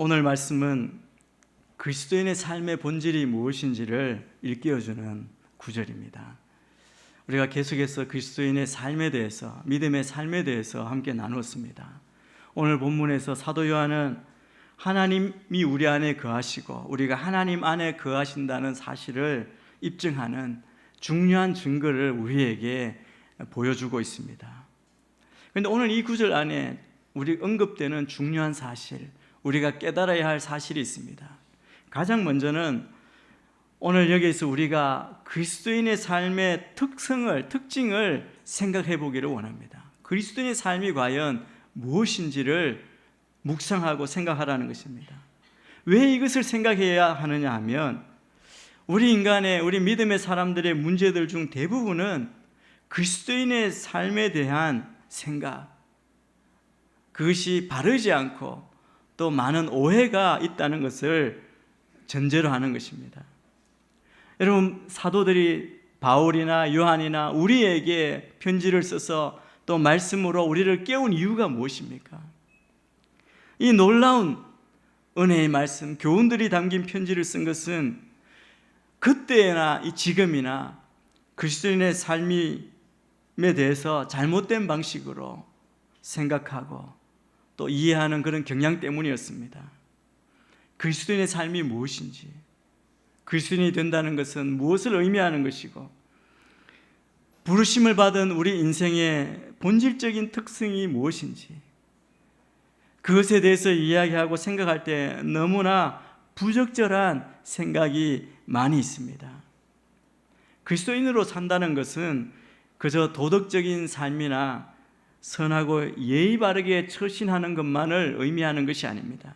오늘 말씀은 그리스도인의 삶의 본질이 무엇인지를 일깨워주는 구절입니다. 우리가 계속해서 그리스도인의 삶에 대해서, 믿음의 삶에 대해서 함께 나누었습니다. 오늘 본문에서 사도 요한은 하나님이 우리 안에 거하시고 우리가 하나님 안에 거하신다는 사실을 입증하는 중요한 증거를 우리에게 보여주고 있습니다. 그런데 오늘 이 구절 안에 우리 언급되는 중요한 사실, 우리가 깨달아야 할 사실이 있습니다. 가장 먼저는 오늘 여기에서 우리가 그리스도인의 삶의 특징을 생각해 보기를 원합니다. 그리스도인의 삶이 과연 무엇인지를 묵상하고 생각하라는 것입니다. 왜 이것을 생각해야 하느냐 하면 우리 믿음의 사람들의 문제들 중 대부분은 그리스도인의 삶에 대한 생각, 그것이 바르지 않고 또 많은 오해가 있다는 것을 전제로 하는 것입니다. 여러분, 사도들이 바울이나 요한이나 우리에게 편지를 써서 또 말씀으로 우리를 깨운 이유가 무엇입니까? 이 놀라운 은혜의 말씀, 교훈들이 담긴 편지를 쓴 것은 그때나 지금이나 그리스도인의 삶에 대해서 잘못된 방식으로 생각하고 또 이해하는 그런 경향 때문이었습니다. 그리스도인의 삶이 무엇인지, 그리스도인이 된다는 것은 무엇을 의미하는 것이고, 부르심을 받은 우리 인생의 본질적인 특성이 무엇인지, 그것에 대해서 이야기하고 생각할 때 너무나 부적절한 생각이 많이 있습니다. 그리스도인으로 산다는 것은 그저 도덕적인 삶이나 선하고 예의 바르게 처신하는 것만을 의미하는 것이 아닙니다.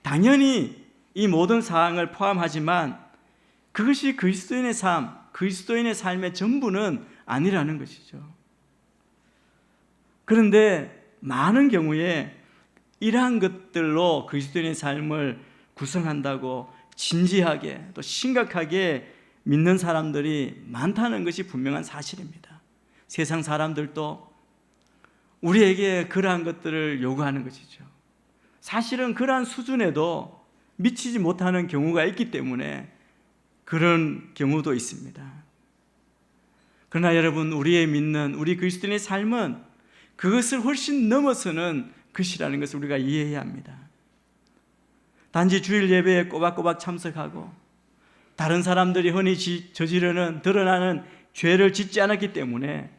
당연히 이 모든 사항을 포함하지만 그것이 그리스도인의 삶, 그리스도인의 삶의 전부는 아니라는 것이죠. 그런데 많은 경우에 이러한 것들로 그리스도인의 삶을 구성한다고 진지하게 또 심각하게 믿는 사람들이 많다는 것이 분명한 사실입니다. 세상 사람들도 우리에게 그러한 것들을 요구하는 것이죠. 사실은 그러한 수준에도 미치지 못하는 경우가 있기 때문에 그런 경우도 있습니다. 그러나 여러분, 우리의 믿는 우리 그리스도인의 삶은 그것을 훨씬 넘어서는 것이라는 것을 우리가 이해해야 합니다. 단지 주일 예배에 꼬박꼬박 참석하고 다른 사람들이 흔히 저지르는 드러나는 죄를 짓지 않았기 때문에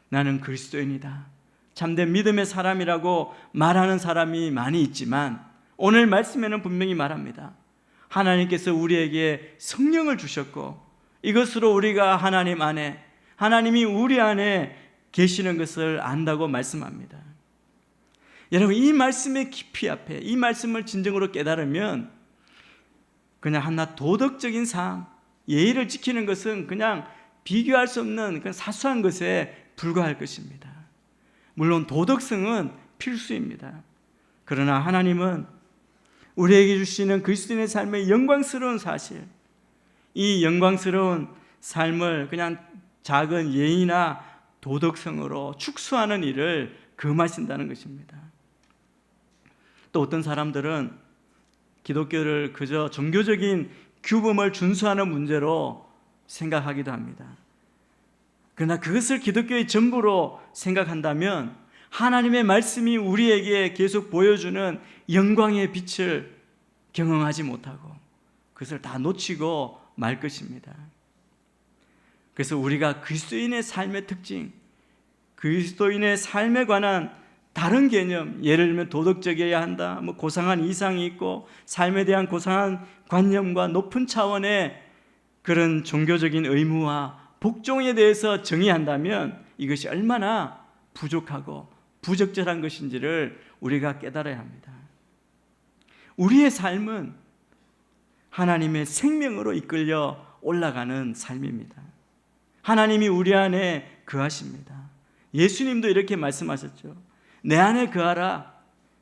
나는 그리스도인이다, 참된 믿음의 사람이라고 말하는 사람이 많이 있지만 오늘 말씀에는 분명히 말합니다. 하나님께서 우리에게 성령을 주셨고 이것으로 우리가 하나님 안에, 하나님이 우리 안에 계시는 것을 안다고 말씀합니다. 여러분, 이 말씀의 깊이 앞에 이 말씀을 진정으로 깨달으면 그냥 하나 도덕적인 사항, 예의를 지키는 것은 그냥 비교할 수 없는 그런 사소한 것에 불과할 것입니다. 물론 도덕성은 필수입니다. 그러나 하나님은 우리에게 주시는 그리스도인의 삶의 영광스러운 사실, 이 영광스러운 삶을 그냥 작은 예의나 도덕성으로 축소하는 일을 금하신다는 것입니다. 또 어떤 사람들은 기독교를 그저 종교적인 규범을 준수하는 문제로 생각하기도 합니다. 그러나 그것을 기독교의 전부로 생각한다면 하나님의 말씀이 우리에게 계속 보여주는 영광의 빛을 경험하지 못하고 그것을 다 놓치고 말 것입니다. 그래서 우리가 그리스도인의 삶의 특징, 그리스도인의 삶에 관한 다른 개념, 예를 들면 도덕적이어야 한다, 고상한 이상이 있고 삶에 대한 고상한 관념과 높은 차원의 그런 종교적인 의무와 복종에 대해서 정의한다면 이것이 얼마나 부족하고 부적절한 것인지를 우리가 깨달아야 합니다. 우리의 삶은 하나님의 생명으로 이끌려 올라가는 삶입니다. 하나님이 우리 안에 거하십니다. 예수님도 이렇게 말씀하셨죠. 내 안에 거하라,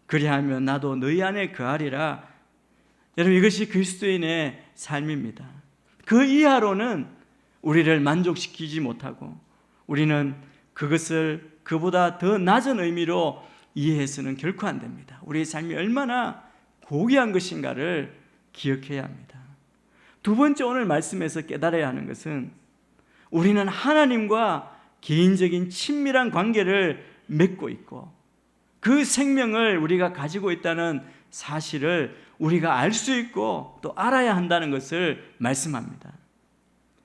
그리하면 나도 너희 안에 거하리라. 여러분, 이것이 그리스도인의 삶입니다. 그 이하로는 우리를 만족시키지 못하고 우리는 그것을 그보다 더 낮은 의미로 이해해서는 결코 안 됩니다. 우리의 삶이 얼마나 고귀한 것인가를 기억해야 합니다. 두 번째, 오늘 말씀에서 깨달아야 하는 것은 우리는 하나님과 개인적인 친밀한 관계를 맺고 있고 그 생명을 우리가 가지고 있다는 사실을 우리가 알 수 있고 또 알아야 한다는 것을 말씀합니다.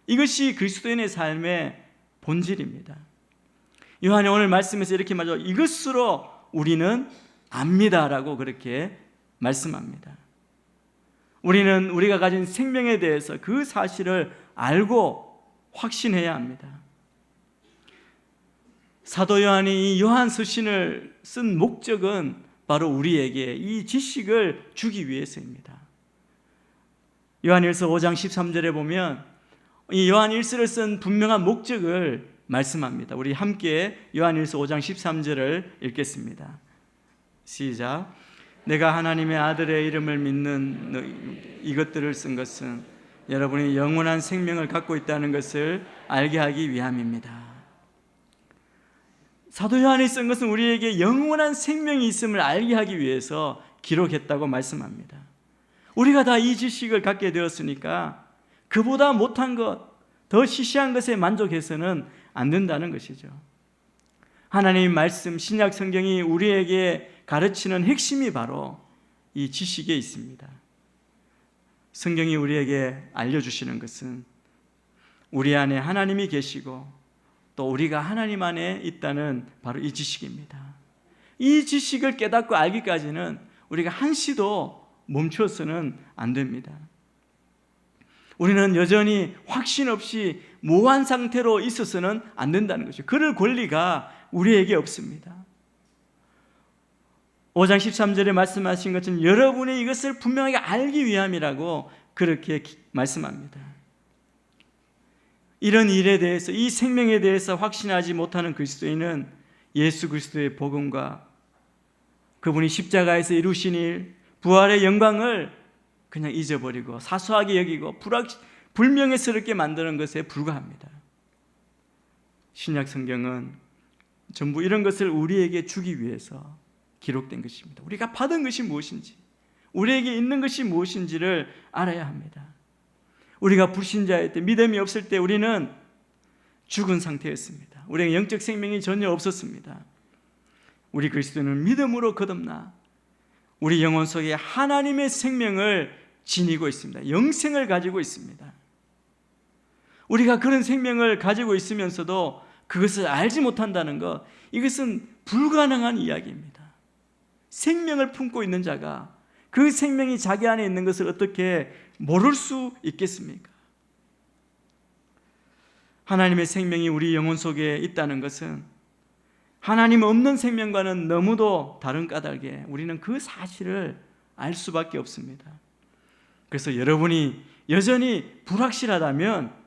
이것이 그리스도인의 삶의 본질입니다. 요한이 오늘 말씀에서 이렇게 말하죠. 이것으로 우리는 압니다라고 그렇게 말씀합니다. 우리는 우리가 가진 생명에 대해서 그 사실을 알고 확신해야 합니다. 사도 요한이 이 요한 서신을 쓴 목적은 바로 우리에게 이 지식을 주기 위해서입니다. 요한일서 5장 13절에 보면 이 요한일서를 쓴 분명한 목적을 말씀합니다. 우리 함께 요한일서 5장 13절을 읽겠습니다. 시작. 내가 하나님의 아들의 이름을 믿는 이것들을 쓴 것은 여러분이 영원한 생명을 갖고 있다는 것을 알게 하기 위함입니다. 사도 요한이 쓴 것은 우리에게 영원한 생명이 있음을 알게 하기 위해서 기록했다고 말씀합니다. 우리가 다 이 지식을 갖게 되었으니까 그보다 못한 것, 더 시시한 것에 만족해서는 안 된다는 것이죠. 하나님의 말씀, 신약 성경이 우리에게 가르치는 핵심이 바로 이 지식에 있습니다. 성경이 우리에게 알려주시는 것은 우리 안에 하나님이 계시고 또 우리가 하나님 안에 있다는 바로 이 지식입니다. 이 지식을 깨닫고 알기까지는 우리가 한시도 멈춰서는 안 됩니다. 우리는 여전히 확신 없이 모호한 상태로 있어서는 안 된다는 것이죠. 그럴 권리가 우리에게 없습니다. 5장 13절에 말씀하신 것처럼 여러분이 이것을 분명하게 알기 위함이라고 그렇게 말씀합니다. 이런 일에 대해서, 이 생명에 대해서 확신하지 못하는 그리스도인은 예수 그리스도의 복음과 그분이 십자가에서 이루신 일, 부활의 영광을 그냥 잊어버리고 사소하게 여기고 불명예스럽게 만드는 것에 불과합니다. 신약 성경은 전부 이런 것을 우리에게 주기 위해서 기록된 것입니다. 우리가 받은 것이 무엇인지, 우리에게 있는 것이 무엇인지를 알아야 합니다. 우리가 불신자일 때, 믿음이 없을 때 우리는 죽은 상태였습니다. 우리에게 영적 생명이 전혀 없었습니다. 우리 그리스도는 믿음으로 거듭나 우리 영혼 속에 하나님의 생명을 지니고 있습니다. 영생을 가지고 있습니다. 우리가 그런 생명을 가지고 있으면서도 그것을 알지 못한다는 것, 이것은 불가능한 이야기입니다. 생명을 품고 있는 자가 그 생명이 자기 안에 있는 것을 어떻게 모를 수 있겠습니까? 하나님의 생명이 우리 영혼 속에 있다는 것은 하나님 없는 생명과는 너무도 다른 까닭에 우리는 그 사실을 알 수밖에 없습니다. 그래서 여러분이 여전히 불확실하다면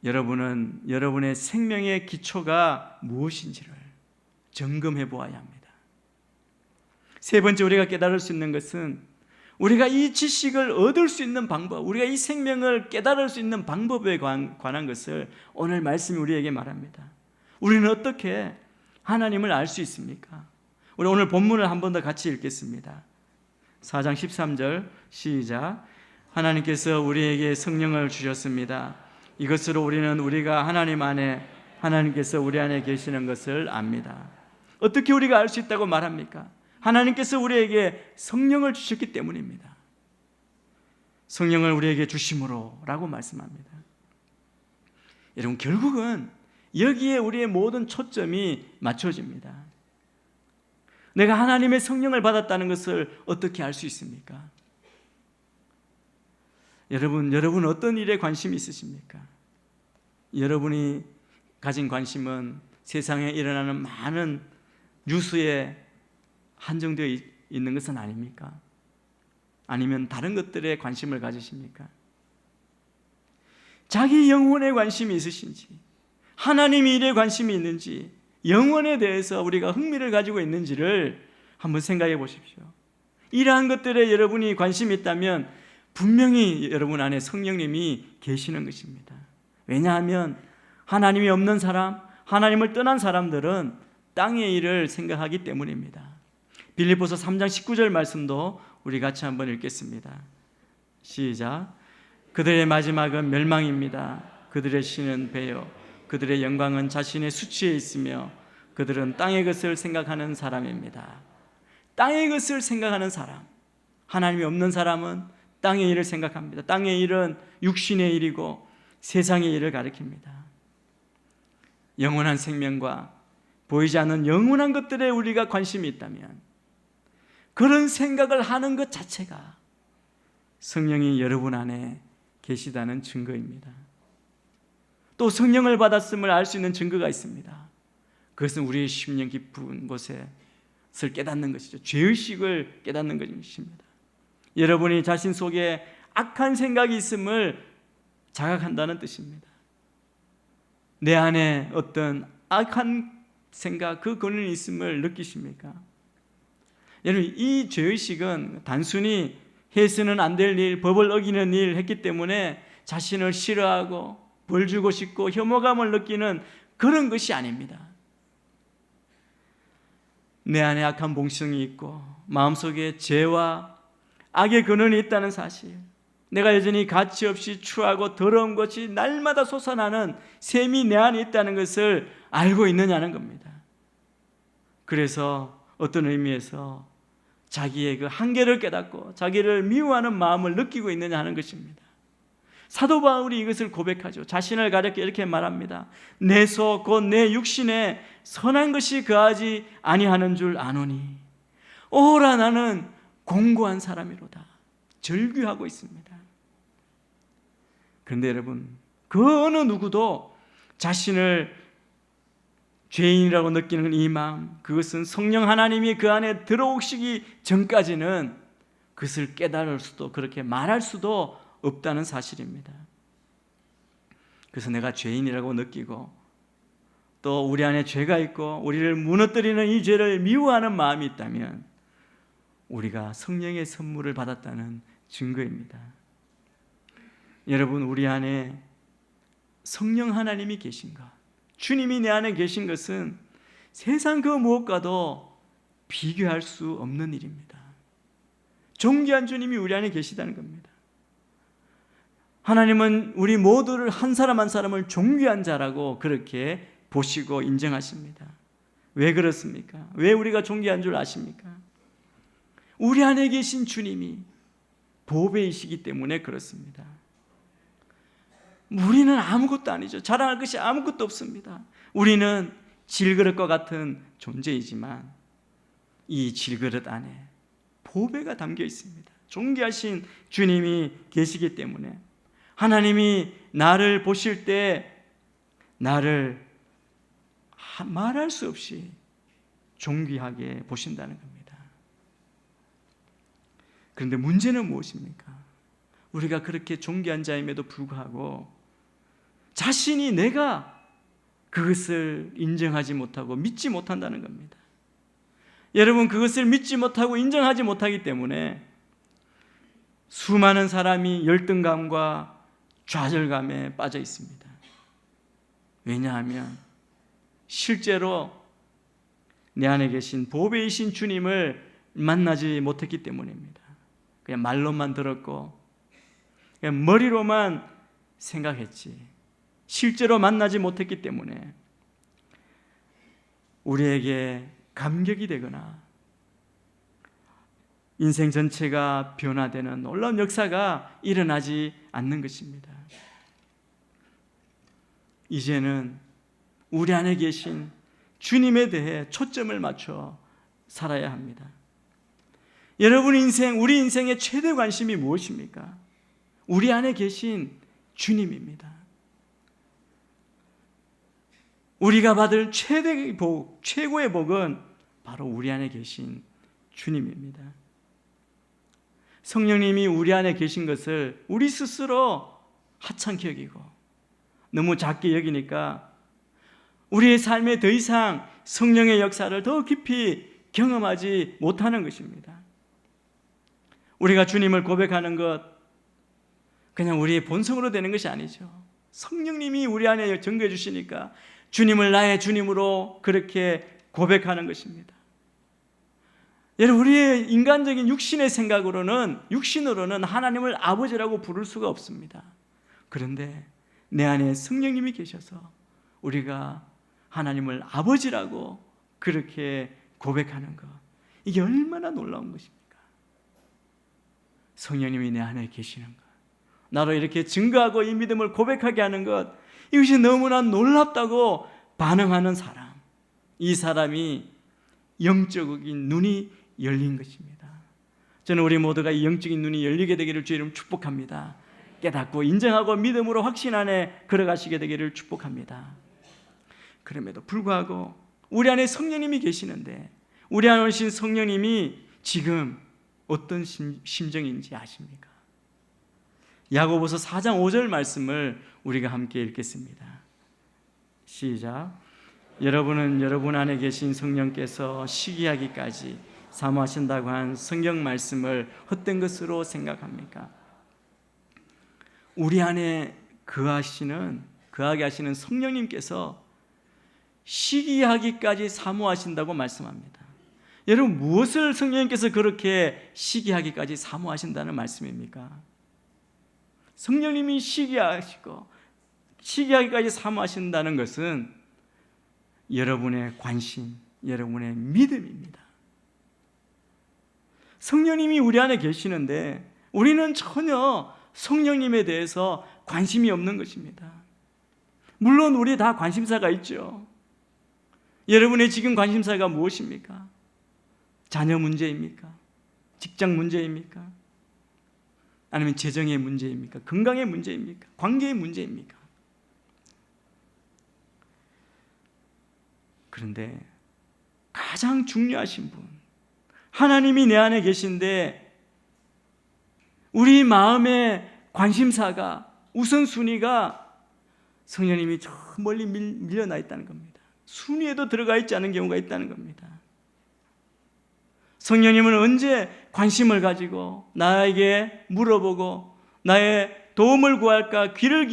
여러분은 여러분의 생명의 기초가 무엇인지를 점검해 보아야 합니다. 세 번째, 우리가 깨달을 수 있는 것은 우리가 이 지식을 얻을 수 있는 방법, 우리가 이 생명을 깨달을 수 있는 방법에 관한 것을 오늘 말씀이 우리에게 말합니다. 우리는 어떻게 하나님을 알 수 있습니까? 우리 오늘 본문을 한 번 더 같이 읽겠습니다. 4장 13절 시작. 하나님께서 우리에게 성령을 주셨습니다. 이것으로 우리는 우리가 하나님 안에, 하나님께서 우리 안에 계시는 것을 압니다. 어떻게 우리가 알 수 있다고 말합니까? 하나님께서 우리에게 성령을 주셨기 때문입니다. 성령을 우리에게 주심으로 라고 말씀합니다. 여러분, 결국은 여기에 우리의 모든 초점이 맞춰집니다. 내가 하나님의 성령을 받았다는 것을 어떻게 알 수 있습니까? 여러분 어떤 일에 관심이 있으십니까? 여러분이 가진 관심은 세상에 일어나는 많은 뉴스에 한정되어 있는 것은 아닙니까? 아니면 다른 것들에 관심을 가지십니까? 자기 영혼에 관심이 있으신지, 하나님의 일에 관심이 있는지, 영혼에 대해서 우리가 흥미를 가지고 있는지를 한번 생각해 보십시오. 이러한 것들에 여러분이 관심이 있다면 분명히 여러분 안에 성령님이 계시는 것입니다. 왜냐하면 하나님이 없는 사람, 하나님을 떠난 사람들은 땅의 일을 생각하기 때문입니다. 빌립보서 3장 19절 말씀도 우리 같이 한번 읽겠습니다. 시작. 그들의 마지막은 멸망입니다. 그들의 신은 배요 그들의 영광은 자신의 수치에 있으며 그들은 땅의 것을 생각하는 사람입니다. 땅의 것을 생각하는 사람, 하나님이 없는 사람은 땅의 일을 생각합니다. 땅의 일은 육신의 일이고 세상의 일을 가리킵니다. 영원한 생명과 보이지 않는 영원한 것들에 우리가 관심이 있다면 그런 생각을 하는 것 자체가 성령이 여러분 안에 계시다는 증거입니다. 또 성령을 받았음을 알 수 있는 증거가 있습니다. 그것은 우리의 심령 깊은 곳에서 깨닫는 것이죠. 죄의식을 깨닫는 것입니다. 여러분이 자신 속에 악한 생각이 있음을 자각한다는 뜻입니다. 내 안에 어떤 악한 생각, 그 근원이 있음을 느끼십니까? 여러분, 이 죄의식은 단순히 해서는 안 될 일, 법을 어기는 일 했기 때문에 자신을 싫어하고 벌 주고 싶고 혐오감을 느끼는 그런 것이 아닙니다. 내 안에 악한 본성이 있고 마음속에 죄와 악의 근원이 있다는 사실, 내가 여전히 가치없이 추하고 더러운 것이 날마다 솟아나는 셈이 내 안에 있다는 것을 알고 있느냐는 겁니다. 그래서 어떤 의미에서 자기의 그 한계를 깨닫고 자기를 미워하는 마음을 느끼고 있느냐 하는 것입니다. 사도 바울이 이것을 고백하죠. 자신을 가리켜 이렇게 말합니다. 내 속 곧 내 육신에 선한 것이 거하지 아니하는 줄 아노니 오라 나는 공고한 사람이로다. 절규하고 있습니다. 그런데 여러분, 그 어느 누구도 자신을 죄인이라고 느끼는 이 마음, 그것은 성령 하나님이 그 안에 들어오시기 전까지는 그것을 깨달을 수도 그렇게 말할 수도 없다는 사실입니다. 그래서 내가 죄인이라고 느끼고 또 우리 안에 죄가 있고 우리를 무너뜨리는 이 죄를 미워하는 마음이 있다면 우리가 성령의 선물을 받았다는 증거입니다. 여러분, 우리 안에 성령 하나님이 계신 것, 주님이 내 안에 계신 것은 세상 그 무엇과도 비교할 수 없는 일입니다. 존귀한 주님이 우리 안에 계시다는 겁니다. 하나님은 우리 모두를 한 사람 한 사람을 존귀한 자라고 그렇게 보시고 인정하십니다. 왜 그렇습니까? 왜 우리가 존귀한 줄 아십니까? 우리 안에 계신 주님이 보배이시기 때문에 그렇습니다. 우리는 아무것도 아니죠. 자랑할 것이 아무것도 없습니다. 우리는 질그릇과 같은 존재이지만 이 질그릇 안에 보배가 담겨 있습니다. 존귀하신 주님이 계시기 때문에 하나님이 나를 보실 때 나를 말할 수 없이 존귀하게 보신다는 겁니다. 그런데 문제는 무엇입니까? 우리가 그렇게 존귀한 자임에도 불구하고 자신이 내가 그것을 인정하지 못하고 믿지 못한다는 겁니다. 여러분, 그것을 믿지 못하고 인정하지 못하기 때문에 수많은 사람이 열등감과 좌절감에 빠져 있습니다. 왜냐하면 실제로 내 안에 계신 보배이신 주님을 만나지 못했기 때문입니다. 그냥 말로만 들었고 그냥 머리로만 생각했지 실제로 만나지 못했기 때문에 우리에게 감격이 되거나 인생 전체가 변화되는 놀라운 역사가 일어나지 않는 것입니다. 이제는 우리 안에 계신 주님에 대해 초점을 맞춰 살아야 합니다. 여러분 인생, 우리 인생의 최대 관심이 무엇입니까? 우리 안에 계신 주님입니다. 우리가 받을 최대의 복, 최고의 복은 바로 우리 안에 계신 주님입니다. 성령님이 우리 안에 계신 것을 우리 스스로 하찮게 여기고 너무 작게 여기니까 우리의 삶에 더 이상 성령의 역사를 더 깊이 경험하지 못하는 것입니다. 우리가 주님을 고백하는 것 그냥 우리의 본성으로 되는 것이 아니죠. 성령님이 우리 안에 증거해 주시니까 주님을 나의 주님으로 그렇게 고백하는 것입니다. 여러분, 우리의 인간적인 육신의 육신으로는 하나님을 아버지라고 부를 수가 없습니다. 그런데 내 안에 성령님이 계셔서 우리가 하나님을 아버지라고 그렇게 고백하는 것, 이게 얼마나 놀라운 것입니까? 성령님이 내 안에 계시는 것, 나로 이렇게 증거하고 이 믿음을 고백하게 하는 것, 이것이 너무나 놀랍다고 반응하는 사람, 이 사람이 영적인 눈이 열린 것입니다. 저는 우리 모두가 이 영적인 눈이 열리게 되기를 주의 이름 축복합니다. 깨닫고 인정하고 믿음으로 확신 안에 걸어가시게 되기를 축복합니다. 그럼에도 불구하고 우리 안에 성령님이 계시는데, 우리 안에 오신 성령님이 지금 어떤 심정인지 아십니까? 야고보서 4장 5절 말씀을 우리가 함께 읽겠습니다. 시작. 여러분은 여러분 안에 계신 성령께서 시기하기까지 사모하신다고 한 성경 말씀을 헛된 것으로 생각합니까? 우리 안에 거하게 하시는 성령님께서 시기하기까지 사모하신다고 말씀합니다. 여러분, 무엇을 성령님께서 그렇게 시기하기까지 사모하신다는 말씀입니까? 성령님이 시기하기까지 사모하신다는 것은 여러분의 관심, 여러분의 믿음입니다. 성령님이 우리 안에 계시는데 우리는 전혀 성령님에 대해서 관심이 없는 것입니다. 물론 우리 다 관심사가 있죠. 여러분의 지금 관심사가 무엇입니까? 자녀 문제입니까? 직장 문제입니까? 아니면 재정의 문제입니까? 건강의 문제입니까? 관계의 문제입니까? 그런데 가장 중요하신 분, 하나님이 내 안에 계신데 우리 마음의 관심사가, 우선순위가 성령님이 저 멀리 밀려나 있다는 겁니다. 순위에도 들어가 있지 않은 경우가 있다는 겁니다. 성령님은 언제 관심을 가지고 나에게 물어보고 나의 도움을 구할까, 귀를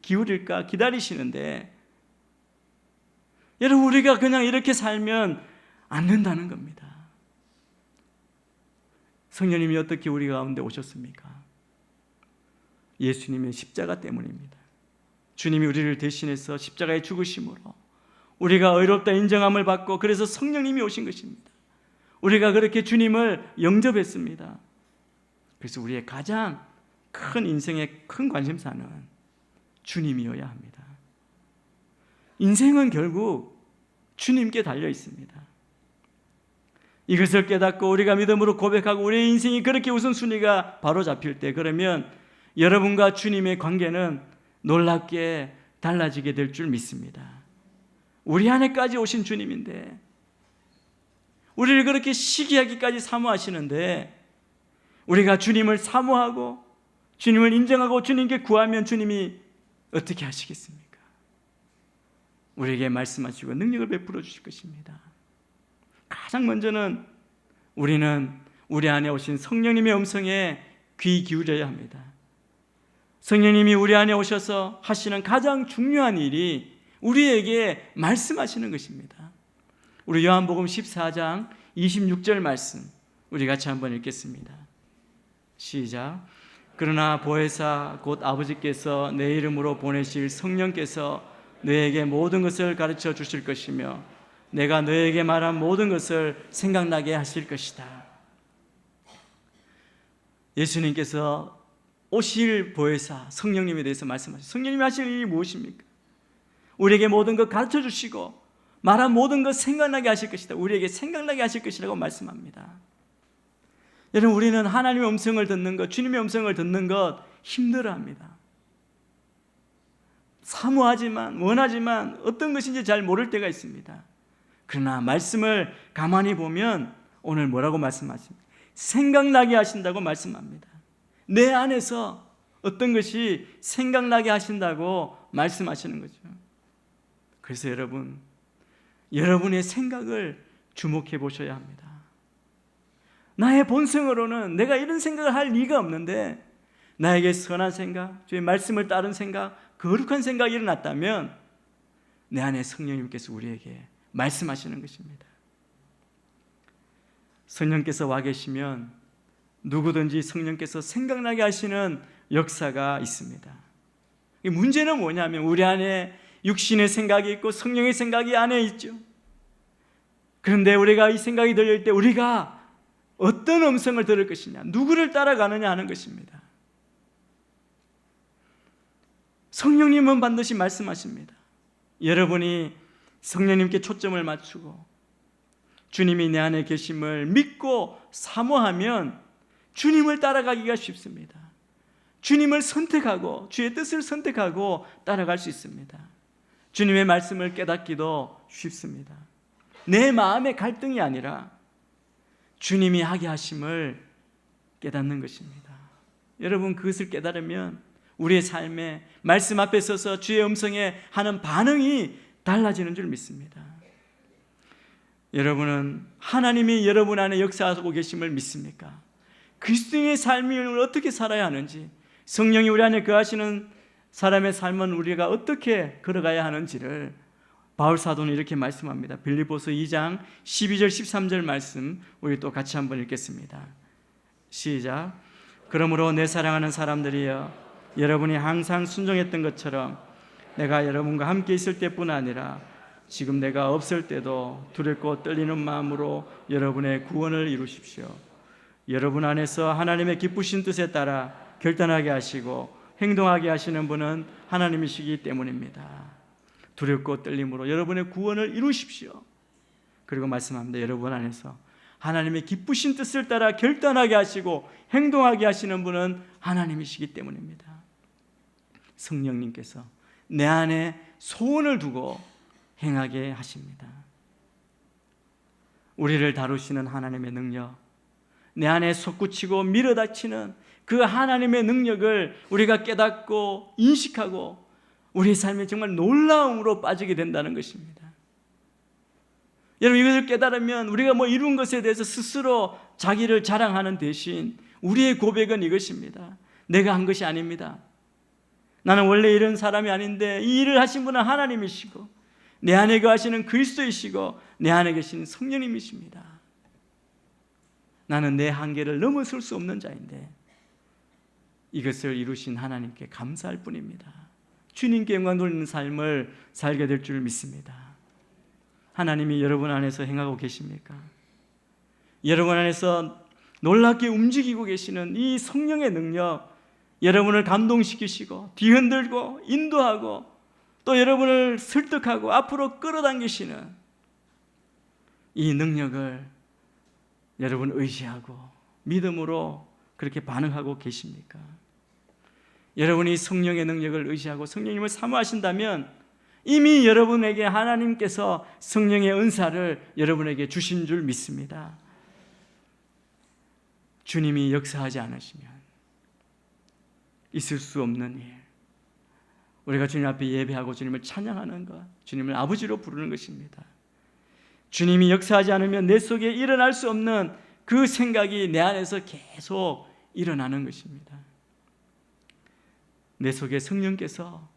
기울일까 기다리시는데, 여러분, 우리가 그냥 이렇게 살면 안 된다는 겁니다. 성령님이 어떻게 우리 가운데 오셨습니까? 예수님의 십자가 때문입니다. 주님이 우리를 대신해서 십자가에 죽으심으로 우리가 의롭다 인정함을 받고, 그래서 성령님이 오신 것입니다. 우리가 그렇게 주님을 영접했습니다. 그래서 우리의 가장 큰 인생의 큰 관심사는 주님이어야 합니다. 인생은 결국 주님께 달려 있습니다. 이것을 깨닫고 우리가 믿음으로 고백하고 우리의 인생이 그렇게 우선순위가 바로 잡힐 때, 그러면 여러분과 주님의 관계는 놀랍게 달라지게 될 줄 믿습니다. 우리 안에까지 오신 주님인데, 우리를 그렇게 시기하기까지 사모하시는데, 우리가 주님을 사모하고 주님을 인정하고 주님께 구하면 주님이 어떻게 하시겠습니까? 우리에게 말씀하시고 능력을 베풀어 주실 것입니다. 가장 먼저는 우리는 우리 안에 오신 성령님의 음성에 귀 기울여야 합니다. 성령님이 우리 안에 오셔서 하시는 가장 중요한 일이 우리에게 말씀하시는 것입니다. 우리 요한복음 14장 26절 말씀 우리 같이 한번 읽겠습니다. 시작. 그러나 보혜사 곧 아버지께서 내 이름으로 보내실 성령께서 너에게 모든 것을 가르쳐 주실 것이며 내가 너에게 말한 모든 것을 생각나게 하실 것이다. 예수님께서 오실 보혜사 성령님에 대해서 말씀하셨어요. 성령님이 하실 일이 무엇입니까? 우리에게 모든 것 가르쳐 주시고 말한 모든 것 생각나게 하실 것이다. 우리에게 생각나게 하실 것이라고 말씀합니다. 여러분, 우리는 하나님의 음성을 듣는 것, 주님의 음성을 듣는 것 힘들어합니다. 사모하지만, 원하지만 어떤 것인지 잘 모를 때가 있습니다. 그러나 말씀을 가만히 보면 오늘 뭐라고 말씀하십니까? 생각나게 하신다고 말씀합니다. 내 안에서 어떤 것이 생각나게 하신다고 말씀하시는 거죠. 그래서 여러분의 생각을 주목해 보셔야 합니다. 나의 본성으로는 내가 이런 생각을 할 리가 없는데 나에게 선한 생각, 주의 말씀을 따른 생각, 거룩한 생각이 일어났다면 내 안에 성령님께서 우리에게 말씀하시는 것입니다. 성령께서 와 계시면 누구든지 성령께서 생각나게 하시는 역사가 있습니다. 문제는 뭐냐면 우리 안에 육신의 생각이 있고 성령의 생각이 안에 있죠. 그런데 우리가 이 생각이 들릴 때 우리가 어떤 음성을 들을 것이냐, 누구를 따라가느냐 하는 것입니다. 성령님은 반드시 말씀하십니다. 여러분이 성령님께 초점을 맞추고 주님이 내 안에 계심을 믿고 사모하면 주님을 따라가기가 쉽습니다. 주님을 선택하고 주의 뜻을 선택하고 따라갈 수 있습니다. 주님의 말씀을 깨닫기도 쉽습니다. 내 마음의 갈등이 아니라 주님이 하게 하심을 깨닫는 것입니다. 여러분, 그것을 깨달으면 우리의 삶에 말씀 앞에 서서 주의 음성에 하는 반응이 달라지는 줄 믿습니다. 여러분은 하나님이 여러분 안에 역사하고 계심을 믿습니까? 그리스도인의 삶을 어떻게 살아야 하는지, 성령이 우리 안에 거하시는 사람의 삶은 우리가 어떻게 걸어가야 하는지를 바울 사도는 이렇게 말씀합니다. 빌립보서 2장 12절 13절 말씀 우리 또 같이 한번 읽겠습니다. 시작. 그러므로 내 사랑하는 사람들이여, 여러분이 항상 순종했던 것처럼 내가 여러분과 함께 있을 때뿐 아니라 지금 내가 없을 때도 두렵고 떨리는 마음으로 여러분의 구원을 이루십시오. 여러분 안에서 하나님의 기쁘신 뜻에 따라 결단하게 하시고 행동하게 하시는 분은 하나님이시기 때문입니다. 두렵고 떨림으로 여러분의 구원을 이루십시오. 그리고 말씀합니다. 여러분 안에서 하나님의 기쁘신 뜻을 따라 결단하게 하시고 행동하게 하시는 분은 하나님이시기 때문입니다. 성령님께서 내 안에 소원을 두고 행하게 하십니다. 우리를 다루시는 하나님의 능력, 내 안에 솟구치고 밀어닥치는 그 하나님의 능력을 우리가 깨닫고 인식하고 우리의 삶에 정말 놀라움으로 빠지게 된다는 것입니다. 여러분, 이것을 깨달으면 우리가 이룬 것에 대해서 스스로 자기를 자랑하는 대신 우리의 고백은 이것입니다. 내가 한 것이 아닙니다. 나는 원래 이런 사람이 아닌데 이 일을 하신 분은 하나님이시고 내 안에 거하시는 그리스도이시고 내 안에 계신 성령님이십니다. 나는 내 한계를 넘어설 수 없는 자인데 이것을 이루신 하나님께 감사할 뿐입니다. 주님께 영광 돌리는 삶을 살게 될 줄 믿습니다. 하나님이 여러분 안에서 행하고 계십니까? 여러분 안에서 놀랍게 움직이고 계시는 이 성령의 능력, 여러분을 감동시키시고 뒤흔들고 인도하고 또 여러분을 설득하고 앞으로 끌어당기시는 이 능력을 여러분 의지하고 믿음으로 그렇게 반응하고 계십니까? 여러분이 성령의 능력을 의지하고 성령님을 사모하신다면 이미 여러분에게 하나님께서 성령의 은사를 여러분에게 주신 줄 믿습니다. 주님이 역사하지 않으시면 있을 수 없는 일, 우리가 주님 앞에 예배하고 주님을 찬양하는 것, 주님을 아버지로 부르는 것입니다. 주님이 역사하지 않으면 내 속에 일어날 수 없는 그 생각이 내 안에서 계속 일어나는 것입니다. 내 속에 성령께서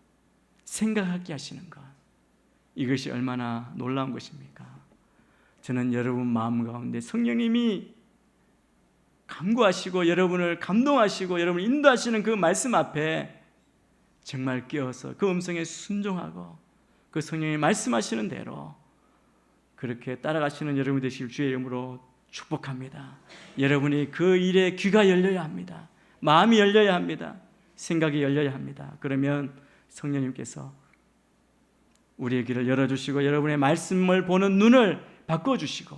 생각하게 하시는 것, 이것이 얼마나 놀라운 것입니까? 저는 여러분 마음 가운데 성령님이 간구하시고 여러분을 감동하시고 여러분을 인도하시는 그 말씀 앞에 정말 끼어서 그 음성에 순종하고 그 성령이 말씀하시는 대로 그렇게 따라가시는 여러분 되실 주의 이름으로 축복합니다. 여러분이 그 일에 귀가 열려야 합니다. 마음이 열려야 합니다. 생각이 열려야 합니다. 그러면 성령님께서 우리의 귀를 열어주시고 여러분의 말씀을 보는 눈을 바꿔주시고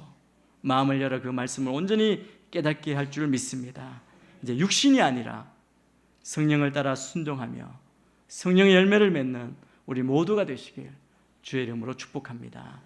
마음을 열어 그 말씀을 온전히 깨닫게 할 줄 믿습니다. 이제 육신이 아니라 성령을 따라 순종하며 성령의 열매를 맺는 우리 모두가 되시길 주의 이름으로 축복합니다.